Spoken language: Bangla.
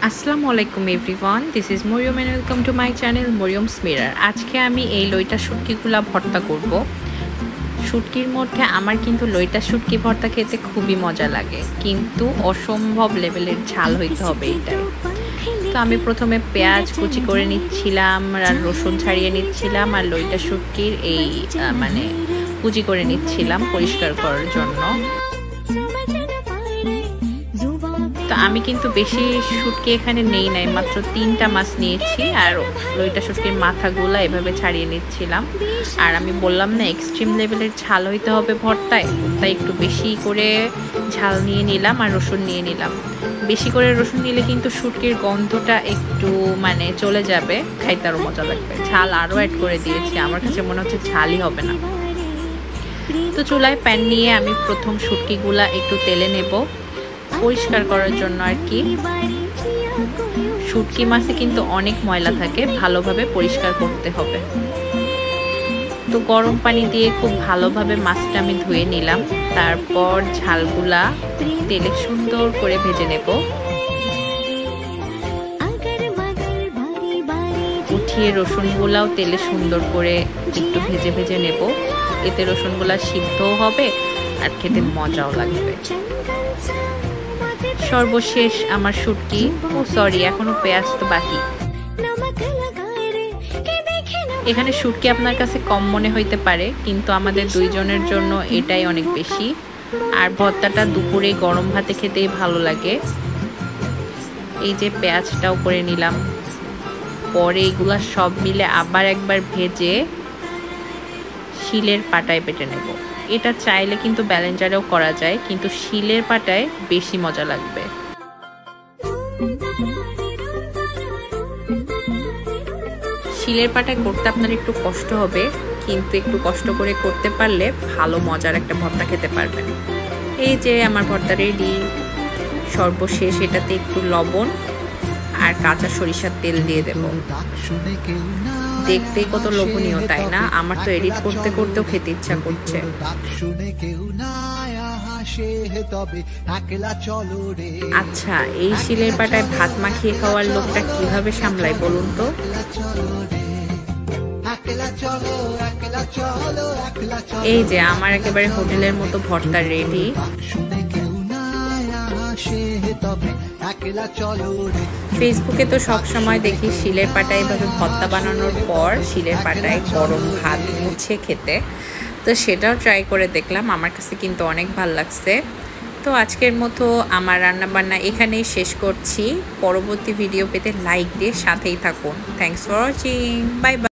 আসসালামু আলাইকুম everyone, this is Mariyam and welcome to my channel Mariyam's mirror. আজকে আমি এই লইটা শুটকিগুলা ভর্তা করব। শুটকির মধ্যে আমার কিন্তু লইটা শুটকি ভর্তা খেতে খুবই মজা লাগে, কিন্তু অসম্ভব লেভেলের ঝাল হইতে হবে এটাই। তো আমি প্রথমে পেঁয়াজ কুচি করে নিচ্ছিলাম আর রসুন ছাড়িয়ে নিচ্ছিলাম, আর লইটা শুটকির এই কুচি করে নিচ্ছিলাম পরিষ্কার করার জন্য। তো আমি কিন্তু বেশি শুটকি এখানে নেই নাই, মাত্র 3টা মাছ নিয়েছি আর লইটা শুটকির মাথাগুলা এভাবে ছাড়িয়ে নিচ্ছিলাম। আর আমি বললাম না এক্সট্রিম লেভেলের ঝাল হইতে হবে ভর্তায়, তাই একটু বেশি করে ঝাল নিয়ে নিলাম আর রসুন নিয়ে নিলাম। বেশি করে রসুন নিলে কিন্তু শুটকির গন্ধটা একটু চলে যাবে, খাইতে আরও মজা লাগবে। ঝাল আরও অ্যাড করে দিয়েছি, আমার কাছে মনে হচ্ছে ঝালই হবে না। তো চুলায় প্যান নিয়ে আমি প্রথম শুটকিগুলা একটু তেলে নেব পরিষ্কার করার জন্য আর কি। শুটকি মাছে কিন্তু অনেক ময়লা থাকে, ভালোভাবে পরিষ্কার করতে হবে। তো গরম পানি দিয়ে খুব ভালোভাবে মাছটা আমি ধুয়ে নিলাম, তারপর ঝালগুলা তেলে সুন্দর করে ভেজে নেব। উঠিয়ে রসুনগুলাও তেলে সুন্দর করে একটু ভেজে ভেজে নেব, এতে রসুনগুলা সিদ্ধও হবে আর খেতে মজাও লাগবে। সর্বশেষ আমার শুটকি, এখনো পেঁয়াজ তো বাকি। এখানে শুটকি আপনার কাছে কম মনে হইতে পারে, কিন্তু আমাদের দুইজনের জন্য এটাই অনেক বেশি। আর ভর্তাটা দুপুরে গরম ভাতে খেতেই ভালো লাগে। এই যে পেঁয়াজটাও করে নিলাম, পরে এগুলা সব মিলে আবার একবার ভেজে শিলের পাটায় বেটে নেব। এটা চাইলে কিন্তু ব্লেন্ডারেও করা যায়, কিন্তু শিলের পাটায় বেশি মজা লাগবে। শিলের পাটায় করতে আপনার একটু কষ্ট হবে, কিন্তু একটু কষ্ট করে করতে পারলে ভালো মজার একটা ভর্তা খেতে পারবেন। এই যে আমার ভর্তা রেডি। সর্বশেষ এটাতে একটু লবণ আর কাঁচা সরিষার তেল দিয়ে দেব। দেখতে কত লোভনীয়, তাই না? আমার তো এডিট করতে করতেও খেতে ইচ্ছা করছে। আচ্ছা, এই শিলের পাটায় ভাত মাখিয়ে খাওয়ার লোকটা কিভাবে সামলায় বলুন তো? এই যে আমার একেবারে হোটেলের মতো ভর্তা রেডি। ফেসবুকে তো সব সময় দেখি শিলের পাটায় এভাবে ভর্তা বানানোর পর শিলের পাটায় গরম ভাত মুছে খেতে, তো সেটাও ট্রাই করে দেখলাম। আমার কাছে কিন্তু অনেক ভালো লাগছে। তো আজকের মতো আমার রান্নাবান্না এখানেই শেষ করছি। পরবর্তী ভিডিও পেতে লাইক দিয়ে সাথেই থাকুন। Thanks for watching, bye bye.